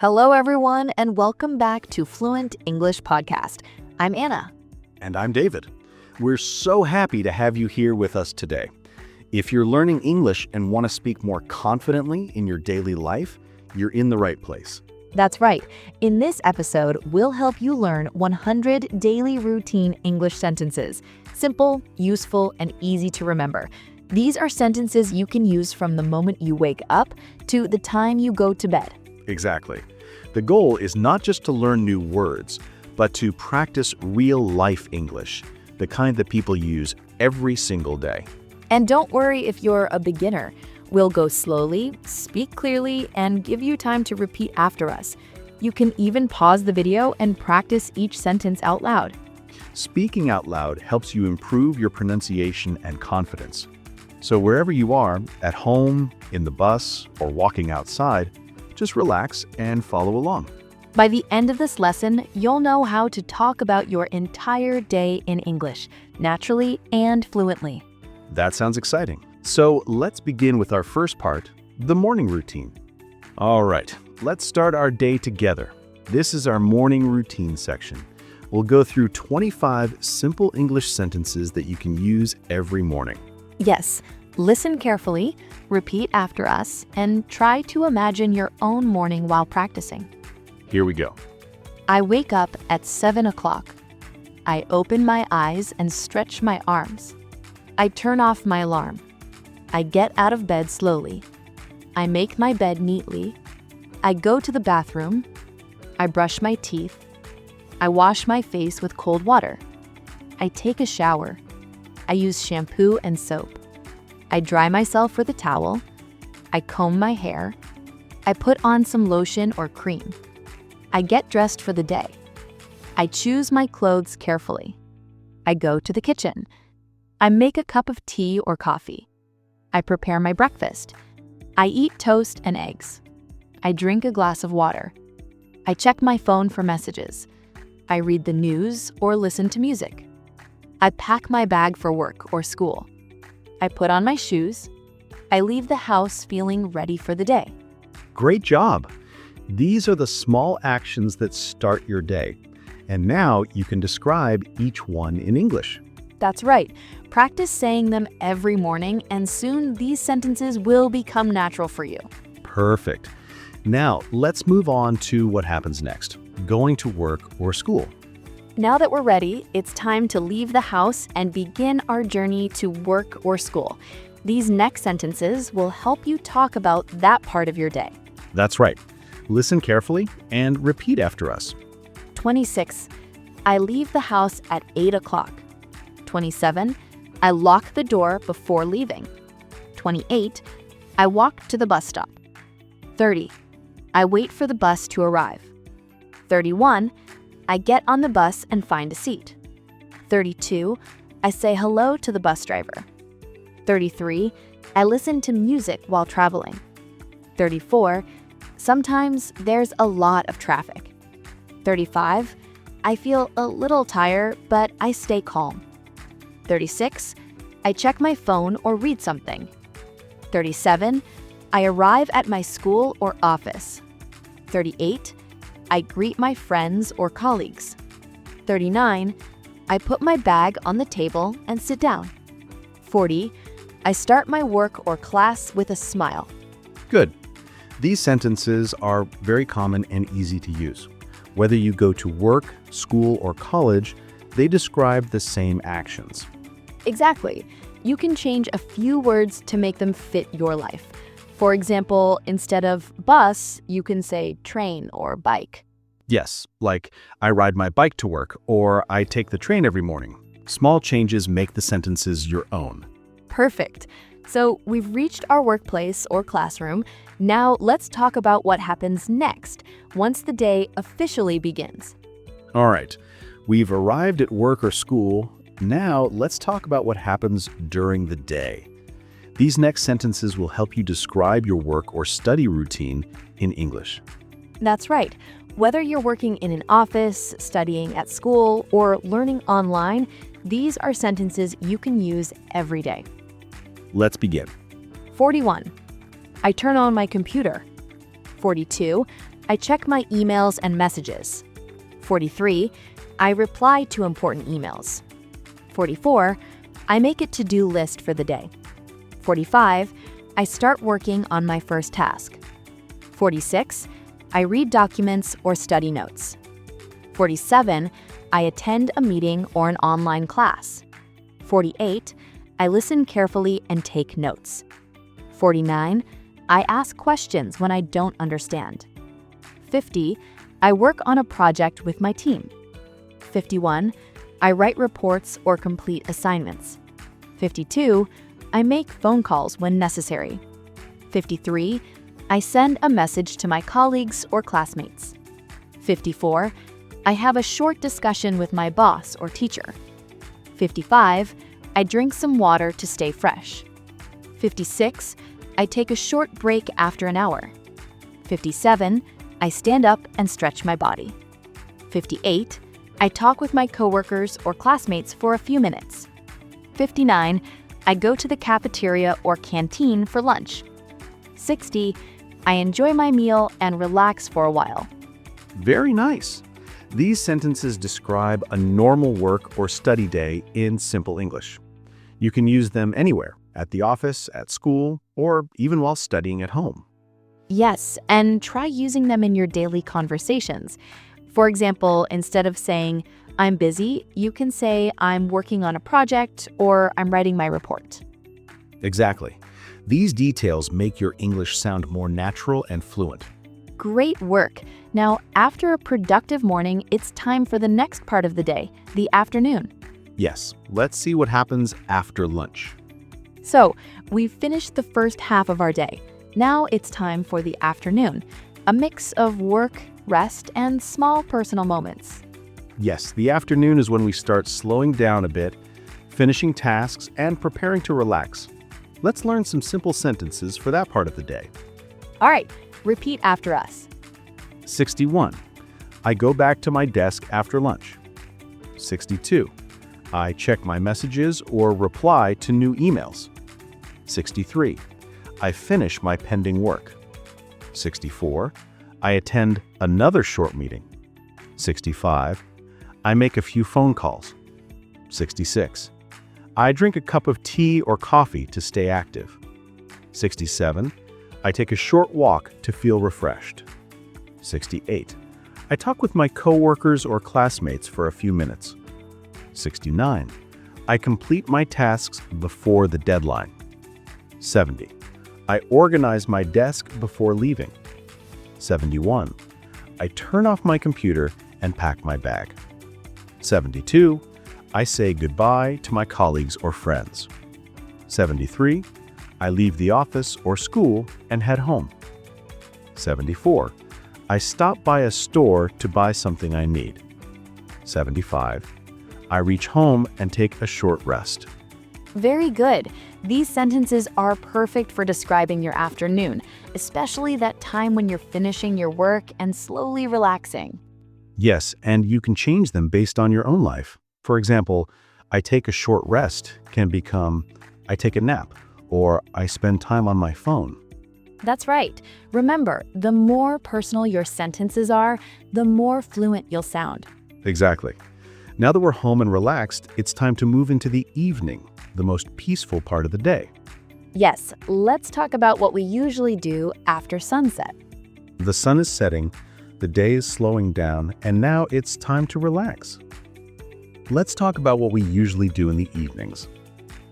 Hello, everyone, and welcome back to Fluent English Podcast. I'm Anna. And I'm David. We're so happy to have you here with us today. If you're learning English and want to speak more confidently in your daily life, you're in the right place. That's right. In this episode, we'll help you learn 100 daily routine English sentences. Simple, useful, and easy to remember. These are sentences you can use from the moment you wake up to the time you go to bed. Exactly. The goal is not just to learn new words, but to practice real-life English, the kind that people use every single day. And don't worry if you're a beginner. We'll go slowly, speak clearly, and give you time to repeat after us. You can even pause the video and practice each sentence out loud. Speaking out loud helps you improve your pronunciation and confidence. So wherever you are, at home, in the bus, or walking outside, just relax and follow along. By the end of this lesson, you'll know how to talk about your entire day in English, naturally and fluently. That sounds exciting. So let's begin with our first part, the morning routine. All right, let's start our day together. This is our morning routine section. We'll go through 25 simple English sentences that you can use every morning. Yes, listen carefully, repeat after us, and try to imagine your own morning while practicing. Here we go. I wake up at 7 o'clock. I open my eyes and stretch my arms. I turn off my alarm. I get out of bed slowly. I make my bed neatly. I go to the bathroom. I brush my teeth. I wash my face with cold water. I take a shower. I use shampoo and soap. I dry myself with a towel. I comb my hair. I put on some lotion or cream. I get dressed for the day. I choose my clothes carefully. I go to the kitchen. I make a cup of tea or coffee. I prepare my breakfast. I eat toast and eggs. I drink a glass of water. I check my phone for messages. I read the news or listen to music. I pack my bag for work or school. I put on my shoes. I leave the house feeling ready for the day. Great job! These are the small actions that start your day. And now you can describe each one in English. That's right. Practice saying them every morning, and soon these sentences will become natural for you. Perfect. Now, let's move on to what happens next, going to work or school. Now that we're ready, it's time to leave the house and begin our journey to work or school. These next sentences will help you talk about that part of your day. That's right. Listen carefully and repeat after us. 26. I leave the house at 8 o'clock. 27. I lock the door before leaving. 28. I walk to the bus stop. 30. I wait for the bus to arrive. 31. I get on the bus and find a seat. 32. I say hello to the bus driver. 33. I listen to music while traveling. 34. Sometimes there's a lot of traffic. 35. I feel a little tired, but I stay calm. 36. I check my phone or read something. 37. I arrive at my school or office. 38. I greet my friends or colleagues. 39. I put my bag on the table and sit down. 40. I start my work or class with a smile. Good. These sentences are very common and easy to use. Whether you go to work, school, or college, they describe the same actions. Exactly. You can change a few words to make them fit your life. For example, instead of bus, you can say train or bike. Yes, like I ride my bike to work or I take the train every morning. Small changes make the sentences your own. Perfect. So we've reached our workplace or classroom. Now let's talk about what happens next, once the day officially begins. All right, we've arrived at work or school. Now let's talk about what happens during the day. These next sentences will help you describe your work or study routine in English. That's right. Whether you're working in an office, studying at school, or learning online, these are sentences you can use every day. Let's begin. 41. I turn on my computer. 42. I check my emails and messages. 43. I reply to important emails. 44. I make a to-do list for the day. 45. I start working on my first task. 46. I read documents or study notes. 47. I attend a meeting or an online class. 48. I listen carefully and take notes. 49. I ask questions when I don't understand. 50. I work on a project with my team. 51. I write reports or complete assignments. 52. I make phone calls when necessary. 53. I send a message to my colleagues or classmates. 54. I have a short discussion with my boss or teacher. 55. I drink some water to stay fresh. 56. I take a short break after an hour. 57. I stand up and stretch my body. 58. I talk with my coworkers or classmates for a few minutes. 59. I go to the cafeteria or canteen for lunch. 60. I enjoy my meal and relax for a while. Very nice. These sentences describe a normal work or study day in simple English. You can use them anywhere, at the office, at school, or even while studying at home. Yes, and try using them in your daily conversations. For example, instead of saying, I'm busy, you can say, I'm working on a project or I'm writing my report. Exactly. These details make your English sound more natural and fluent. Great work. Now, after a productive morning, it's time for the next part of the day, the afternoon. Yes, let's see what happens after lunch. So, we've finished the first half of our day. Now it's time for the afternoon, a mix of work, rest, and small personal moments. Yes, the afternoon is when we start slowing down a bit, finishing tasks, and preparing to relax. Let's learn some simple sentences for that part of the day. All right, repeat after us. 61. I go back to my desk after lunch. 62. I check my messages or reply to new emails. 63. I finish my pending work. 64. I attend another short meeting. 65. I make a few phone calls. 66. I drink a cup of tea or coffee to stay active. 67. I take a short walk to feel refreshed. 68. I talk with my coworkers or classmates for a few minutes. 69. I complete my tasks before the deadline. 70. I organize my desk before leaving. 71. I turn off my computer and pack my bag. 72. I say goodbye to my colleagues or friends. 73. I leave the office or school and head home. 74. I stop by a store to buy something I need. 75. I reach home and take a short rest. Very good. These sentences are perfect for describing your afternoon, especially that time when you're finishing your work and slowly relaxing. Yes, and you can change them based on your own life. For example, I take a short rest can become I take a nap or I spend time on my phone. That's right. Remember, the more personal your sentences are, the more fluent you'll sound. Exactly. Now that we're home and relaxed, it's time to move into the evening, the most peaceful part of the day. Yes, let's talk about what we usually do after sunset. The sun is setting, the day is slowing down, and now it's time to relax. Let's talk about what we usually do in the evenings.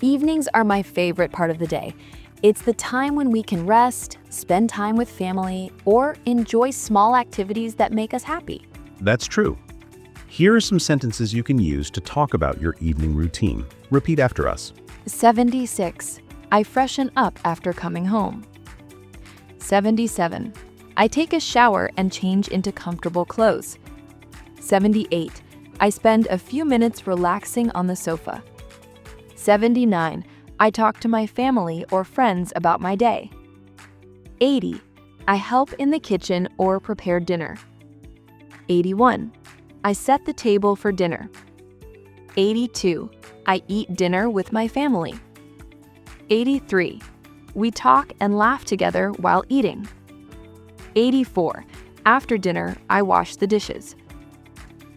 Evenings are my favorite part of the day. It's the time when we can rest, spend time with family, or enjoy small activities that make us happy. That's true. Here are some sentences you can use to talk about your evening routine. Repeat after us. 76. I freshen up after coming home. 77. I take a shower and change into comfortable clothes. 78. I spend a few minutes relaxing on the sofa. 79. I talk to my family or friends about my day. 80. I help in the kitchen or prepare dinner. 81. I set the table for dinner. 82. I eat dinner with my family. 83. We talk and laugh together while eating. 84. After dinner, I wash the dishes.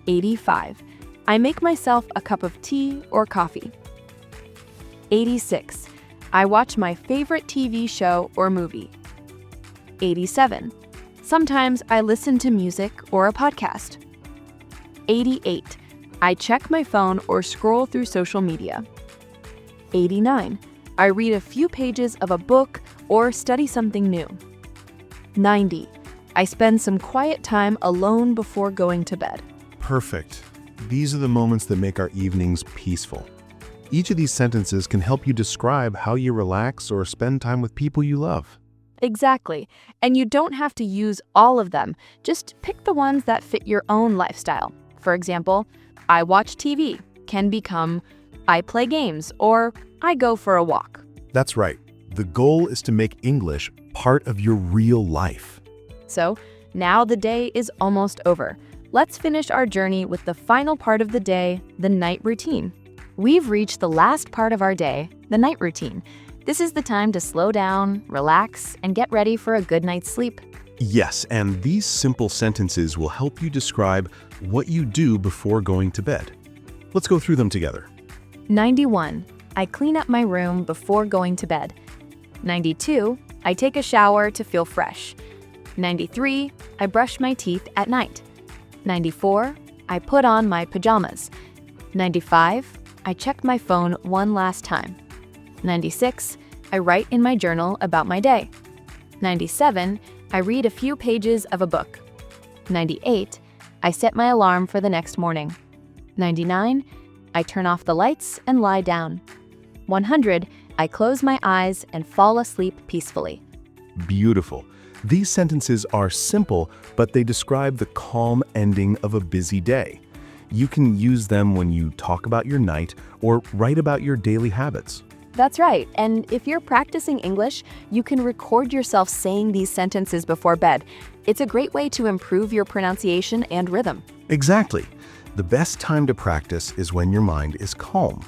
85. I make myself a cup of tea or coffee. 86. I watch my favorite TV show or movie. 87. Sometimes I listen to music or a podcast. 88. I check my phone or scroll through social media. 89. I read a few pages of a book or study something new. 90. I spend some quiet time alone before going to bed. Perfect. These are the moments that make our evenings peaceful. Each of these sentences can help you describe how you relax or spend time with people you love. Exactly. And you don't have to use all of them. Just pick the ones that fit your own lifestyle. For example, I watch TV can become I play games or I go for a walk. That's right. The goal is to make English part of your real life. So now the day is almost over. Let's finish our journey with the final part of the day, the night routine. We've reached the last part of our day, the night routine. This is the time to slow down, relax, and get ready for a good night's sleep. Yes, and these simple sentences will help you describe what you do before going to bed. Let's go through them together. 91. I clean up my room before going to bed. 92. I take a shower to feel fresh. 93. I brush my teeth at night. 94. I put on my pajamas. 95. I check my phone one last time. 96. I write in my journal about my day. 97. I read a few pages of a book. 98. I set my alarm for the next morning. 99. I turn off the lights and lie down. 100. I close my eyes and fall asleep peacefully. Beautiful. These sentences are simple, but they describe the calm ending of a busy day. You can use them when you talk about your night or write about your daily habits. That's right. And if you're practicing English, you can record yourself saying these sentences before bed. It's a great way to improve your pronunciation and rhythm. Exactly. The best time to practice is when your mind is calm.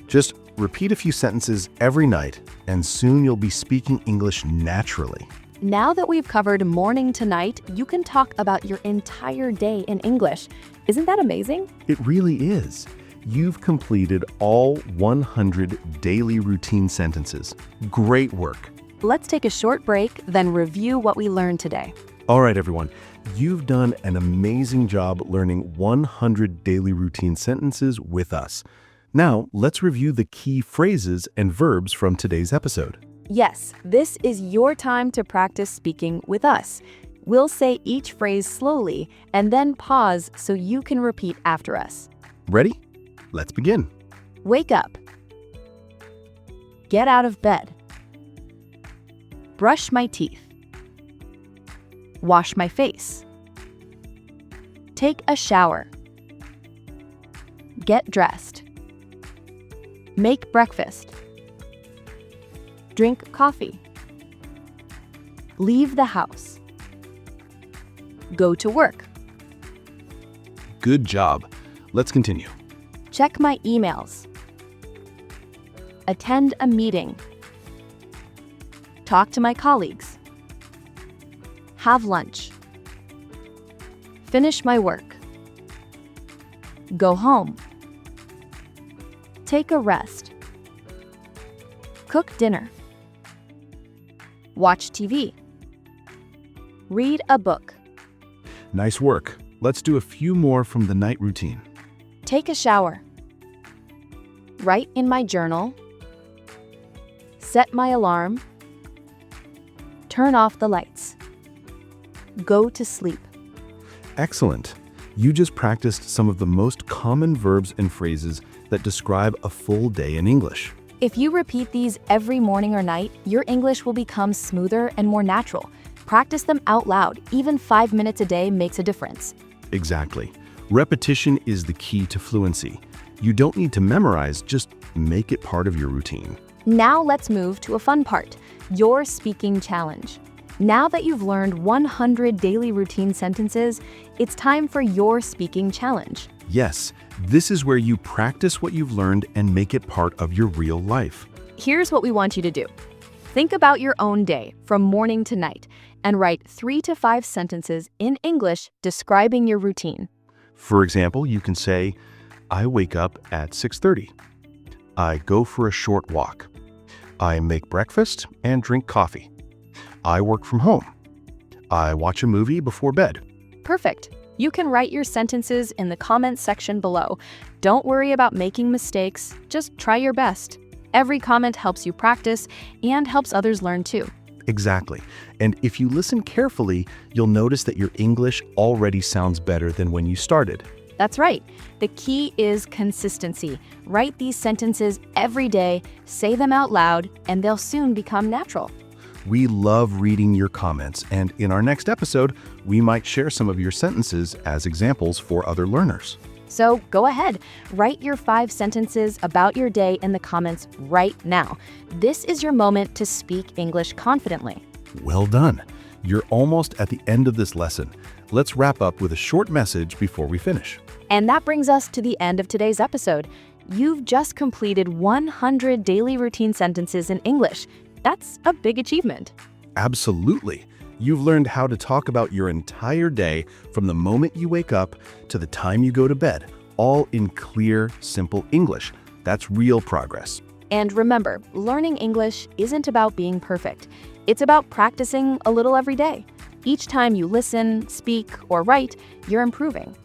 Just repeat a few sentences every night, and soon you'll be speaking English naturally. Now that we've covered morning to night, you can talk about your entire day in English. Isn't that amazing? It really is. You've completed all 100 daily routine sentences. Great work. Let's take a short break, then review what we learned today. All right, everyone. You've done an amazing job learning 100 daily routine sentences with us. Now, let's review the key phrases and verbs from today's episode. Yes, this is your time to practice speaking with us. We'll say each phrase slowly and then pause so you can repeat after us. Ready? Let's begin. Wake up. Get out of bed. Brush my teeth. Wash my face. Take a shower. Get dressed. Make breakfast. Drink coffee. Leave the house. Go to work. Good job. Let's continue. Check my emails. Attend a meeting. Talk to my colleagues. Have lunch. Finish my work. Go home. Take a rest. Cook dinner. Watch TV. Read a book. Nice work. Let's do a few more from the night routine. Take a shower. Write in my journal. Set my alarm. Turn off the lights. Go to sleep. Excellent. You just practiced some of the most common verbs and phrases that describe a full day in English. If you repeat these every morning or night, your English will become smoother and more natural. Practice them out loud. Even 5 minutes a day makes a difference. Exactly. Repetition is the key to fluency. You don't need to memorize, just make it part of your routine. Now let's move to a fun part, your speaking challenge. Now that you've learned 100 daily routine sentences, it's time for your speaking challenge. Yes, this is where you practice what you've learned and make it part of your real life. Here's what we want you to do. Think about your own day from morning to night and write 3 to 5 sentences in English describing your routine. For example, you can say, I wake up at 6:30. I go for a short walk. I make breakfast and drink coffee. I work from home. I watch a movie before bed. Perfect. You can write your sentences in the comments section below. Don't worry about making mistakes, just try your best. Every comment helps you practice and helps others learn too. Exactly. And if you listen carefully, you'll notice that your English already sounds better than when you started. That's right. The key is consistency. Write these sentences every day, say them out loud, and they'll soon become natural. We love reading your comments, and in our next episode, we might share some of your sentences as examples for other learners. So go ahead, write your 5 sentences about your day in the comments right now. This is your moment to speak English confidently. Well done. You're almost at the end of this lesson. Let's wrap up with a short message before we finish. And that brings us to the end of today's episode. You've just completed 100 daily routine sentences in English. That's a big achievement. Absolutely. You've learned how to talk about your entire day from the moment you wake up to the time you go to bed, all in clear, simple English. That's real progress. And remember, learning English isn't about being perfect. It's about practicing a little every day. Each time you listen, speak, or write, you're improving.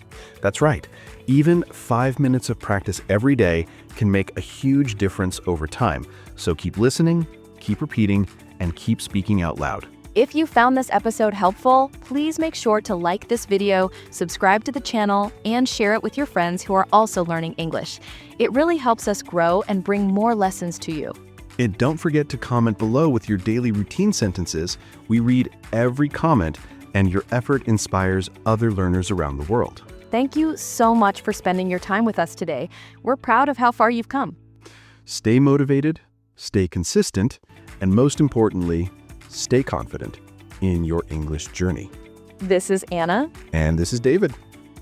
That's right. Even 5 minutes of practice every day can make a huge difference over time. So keep listening, keep repeating, and keep speaking out loud. If you found this episode helpful, please make sure to like this video, subscribe to the channel, and share it with your friends who are also learning English. It really helps us grow and bring more lessons to you. And don't forget to comment below with your daily routine sentences. We read every comment, and your effort inspires other learners around the world. Thank you so much for spending your time with us today. We're proud of how far you've come. Stay motivated, stay consistent, and most importantly, stay confident in your English journey. This is Anna. And this is David.